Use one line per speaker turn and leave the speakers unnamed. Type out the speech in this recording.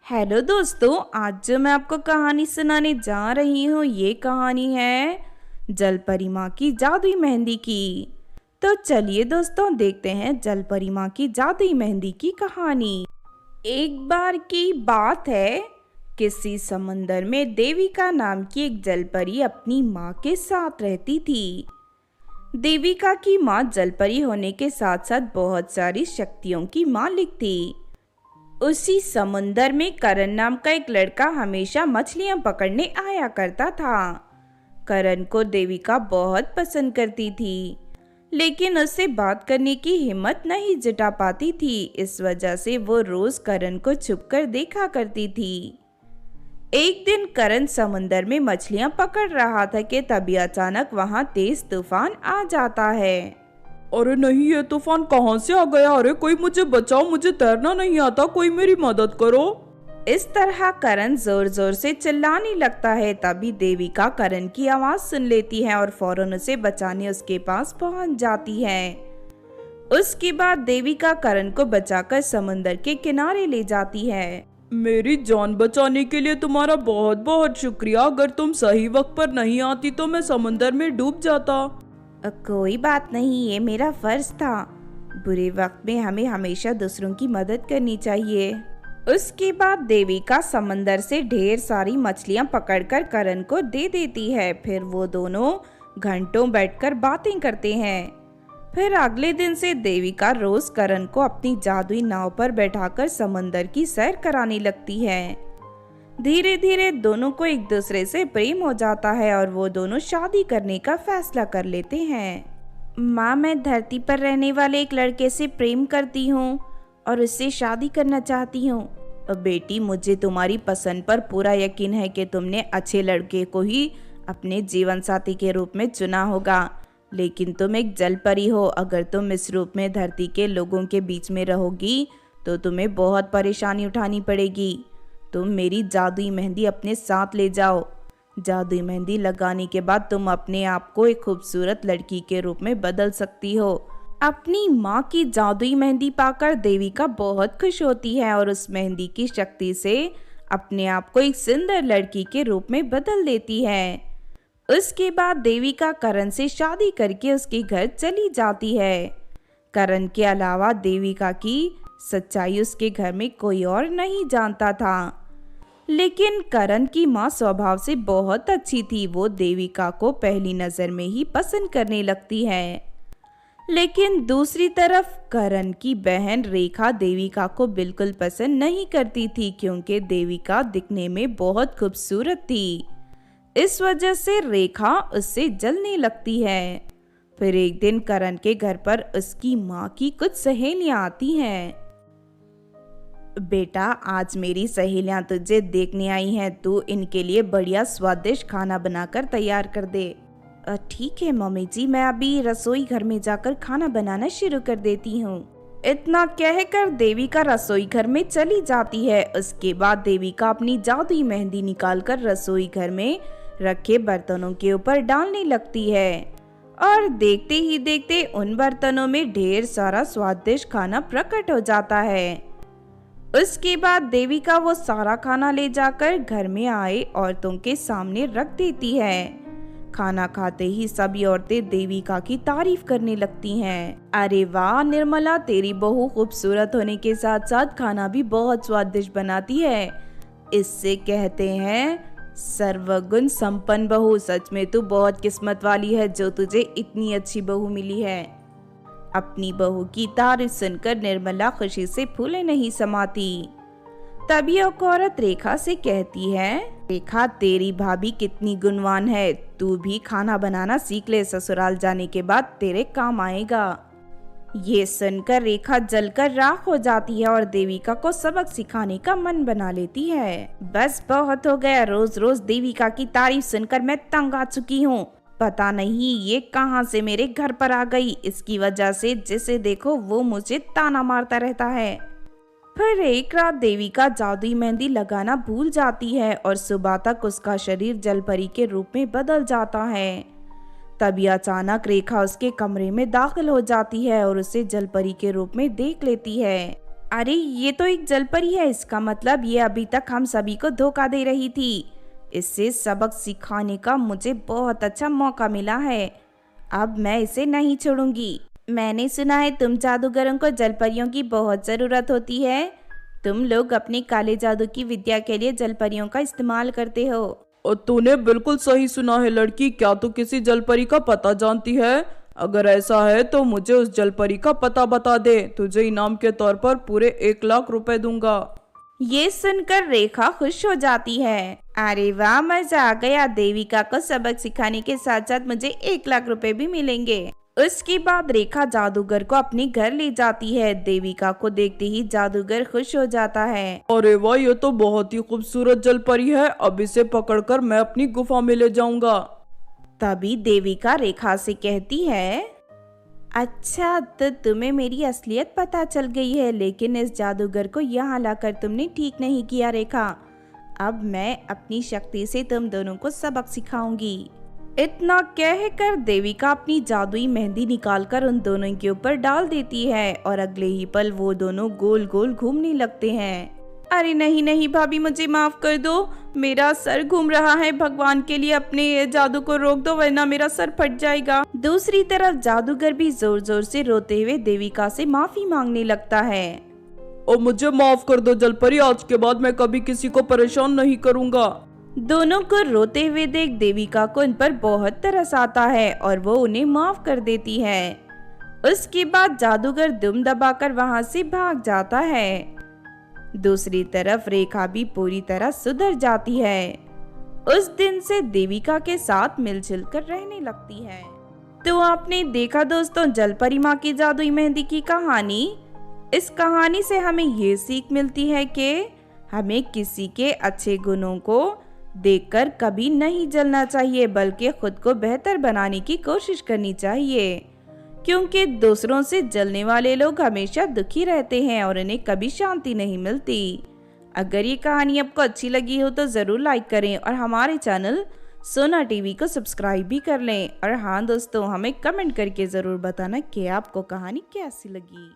Hello दोस्तों, आज जो मैं आपको कहानी सुनाने जा रही हूँ ये कहानी है जलपरी माँ की जादुई मेहंदी की। तो चलिए दोस्तों देखते हैं जलपरी माँ की जादुई मेहंदी की कहानी। एक बार की बात है, किसी समंदर में देविका नाम की एक जलपरी अपनी माँ के साथ रहती थी। देविका की माँ जलपरी होने के साथ साथ बहुत सारी शक्तियों की मालिक थी। उसी समुंदर में करण नाम का एक लड़का हमेशा मछलियां पकड़ने आया करता था। करण को देविका बहुत पसंद करती थी, लेकिन उससे बात करने की हिम्मत नहीं जुटा पाती थी। इस वजह से वो रोज करण को छुपकर देखा करती थी। एक दिन करण समुंदर में मछलियां पकड़ रहा था कि तभी अचानक वहां तेज तूफान आ जाता है।
अरे नहीं, ये तूफान कहाँ से आ गया? अरे कोई मुझे बचाओ, मुझे तैरना नहीं आता, कोई मेरी मदद करो।
इस तरह करण जोर जोर से चिल्लाने लगता है। तभी देविका करण की आवाज सुन लेती है और फौरन उसे बचाने उसके पास पहुंच जाती है। उसके बाद देविका करण को बचाकर समुंदर के किनारे ले जाती है।
मेरी जान बचाने के लिए तुम्हारा बहुत बहुत शुक्रिया। अगर तुम सही वक्त पर नहीं आती तो मैं समंदर में डूब जाता।
कोई बात नहीं, ये मेरा फर्ज था। बुरे वक्त में हमें हमेशा दूसरों की मदद करनी चाहिए। उसके बाद देविका समंदर से ढेर सारी मछलियां पकड़कर करण को दे देती है। फिर वो दोनों घंटों बैठकर बातें करते हैं। फिर अगले दिन से देविका रोज करण को अपनी जादुई नाव पर बैठाकर समंदर की सैर कराने लगती है। धीरे धीरे दोनों को एक दूसरे से प्रेम हो जाता है और वो दोनों शादी करने का फैसला कर लेते हैं। माँ, मैं धरती पर रहने वाले एक लड़के से प्रेम करती हूँ और उससे शादी करना चाहती हूँ। बेटी, मुझे तुम्हारी पसंद पर पूरा यकीन है कि तुमने अच्छे लड़के को ही अपने जीवन साथी के रूप में चुना होगा, लेकिन तुम एक जलपरी हो। अगर तुम इस रूप में धरती के लोगों के बीच में रहोगी तो तुम्हें बहुत परेशानी उठानी पड़ेगी। तुम मेरी जादुई मेहंदी अपने साथ ले जाओ। जादुई मेहंदी लगाने के बाद तुम अपने आप को एक खूबसूरत लड़की के रूप में बदल सकती हो। अपनी माँ की जादुई मेहंदी पाकर देविका बहुत खुश होती है और उस मेहंदी की शक्ति से अपने आप को एक सुंदर लड़की के रूप में बदल देती है। उसके बाद देविका करण से शादी करके उसके घर चली जाती है। करण के अलावा देविका की सच्चाई उसके घर में कोई और नहीं जानता था। लेकिन करण की माँ स्वभाव से बहुत अच्छी थी। वो देविका को पहली नजर में ही पसंद करने लगती है। लेकिन दूसरी तरफ करण की बहन रेखा देविका को बिल्कुल पसंद नहीं करती थी, क्योंकि देविका दिखने में बहुत खूबसूरत थी। इस वजह से रेखा उससे जलने लगती है। फिर एक दिन करण के घर पर उसकी माँ की कुछ सहेलियां आती हैं। बेटा, आज मेरी सहेलियां तुझे देखने आई हैं। तू इनके लिए बढ़िया स्वादिष्ट खाना बनाकर तैयार कर दे। ठीक है मम्मी जी, मैं अभी रसोई घर में जाकर खाना बनाना शुरू कर देती हूँ। इतना कहकर देविका रसोई घर में चली जाती है। उसके बाद देविका अपनी जादुई मेहंदी निकालकर रसोई घर में रखे बर्तनों के ऊपर डालने लगती है और देखते ही देखते उन बर्तनों में ढेर सारा स्वादिष्ट खाना प्रकट हो जाता है। उसके बाद देविका वो सारा खाना ले जाकर घर में आए औरतों के सामने रख देती है। खाना खाते ही सभी औरतें देविका की तारीफ करने लगती हैं। अरे वाह निर्मला, तेरी बहू खूबसूरत होने के साथ साथ खाना भी बहुत स्वादिष्ट बनाती है। इससे कहते हैं सर्वगुण संपन्न बहू। सच में तू बहुत किस्मत वाली है जो तुझे इतनी अच्छी बहू मिली है। अपनी बहू की तारीफ सुनकर निर्मला खुशी से फूले नहीं समाती। तभी एक औरत रेखा से कहती है, रेखा, तेरी भाभी कितनी गुणवान है। तू भी खाना बनाना सीख ले, ससुराल जाने के बाद तेरे काम आएगा। ये सुनकर रेखा जलकर राख हो जाती है और देविका को सबक सिखाने का मन बना लेती है। बस बहुत हो गया, रोज रोज देविका की तारीफ सुनकर मैं तंग आ चुकी हूँ। पता नहीं ये कहां से मेरे घर पर आ गई। इसकी वजह से जिसे देखो वो मुझे ताना मारता रहता है। फिर एक रात देविका जादुई मेहंदी लगाना भूल जाती है और सुबह तक उसका शरीर जलपरी के रूप में बदल जाता है। तभी अचानक रेखा उसके कमरे में दाखिल हो जाती है और उसे जलपरी के रूप में देख लेती है। अरे ये तो एक जलपरी है, इसका मतलब ये अभी तक हम सभी को धोखा दे रही थी। इससे सबक सिखाने का मुझे बहुत अच्छा मौका मिला है। अब मैं इसे नहीं छोड़ूंगी। मैंने सुना है तुम जादूगरों को जलपरियों की बहुत ज़रूरत होती है। तुम लोग अपने काले जादू की विद्या के लिए जलपरियों का इस्तेमाल करते हो।
और तूने बिल्कुल सही सुना है लड़की। क्या तू किसी जलपरी का पता जानती है? अगर ऐसा है तो मुझे उस जलपरी का पता बता दे। तुझे इनाम के तौर पर पूरे 1 लाख रुपए दूंगा।
ये सुनकर रेखा खुश हो जाती है। अरे वाह, मजा आ गया। देविका को सबक सिखाने के साथ साथ मुझे 1 लाख रुपए भी मिलेंगे। उसके बाद रेखा जादूगर को अपने घर ले जाती है। देविका को देखते ही जादूगर खुश हो जाता है।
अरे वाह, ये तो बहुत ही खूबसूरत जलपरी है। अब इसे पकड़कर मैं अपनी गुफा में ले जाऊंगा।
तभी देविका रेखा से कहती है, अच्छा तो तुम्हें मेरी असलियत पता चल गई है, लेकिन इस जादूगर को यहाँ लाकर तुमने ठीक नहीं किया रेखा। अब मैं अपनी शक्ति से तुम दोनों को सबक सिखाऊंगी। इतना कहकर देविका अपनी जादुई मेहंदी निकालकर उन दोनों के ऊपर डाल देती है और अगले ही पल वो दोनों गोल गोल घूमने लगते हैं। अरे नहीं नहीं भाभी, मुझे माफ कर दो, मेरा सर घूम रहा है। भगवान के लिए अपने जादू को रोक दो वरना मेरा सर फट जाएगा। दूसरी तरफ जादूगर भी जोर जोर से रोते हुए देविका से माफी मांगने लगता है।
और मुझे माफ कर दो जलपरी, आज के बाद मैं कभी किसी को परेशान नहीं करूंगा।
दोनों को रोते हुए देख देविका को इन पर बहुत तरस आता है और वो उन्हें माफ कर देती है। उसके बाद जादूगर दुम दबाकर वहां से भाग जाता है। दूसरी तरफ रेखा भी पूरी तरह सुधर जाती है। उस दिन से देविका के साथ मिलजुल कर रहने लगती है। तो आपने देखा दोस्तों जलपरी माँ की जादुई मेहंदी की कहानी। इस कहानी से हमें ये सीख मिलती है कि हमें किसी के अच्छे गुणों को देखकर कभी नहीं जलना चाहिए, बल्कि खुद को बेहतर बनाने की कोशिश करनी चाहिए, क्योंकि दूसरों से जलने वाले लोग हमेशा दुखी रहते हैं और उन्हें कभी शांति नहीं मिलती। अगर ये कहानी आपको अच्छी लगी हो तो ज़रूर लाइक करें और हमारे चैनल सोना टीवी को सब्सक्राइब भी कर लें। और हाँ दोस्तों, हमें कमेंट करके ज़रूर बताना कि आपको कहानी कैसी लगी।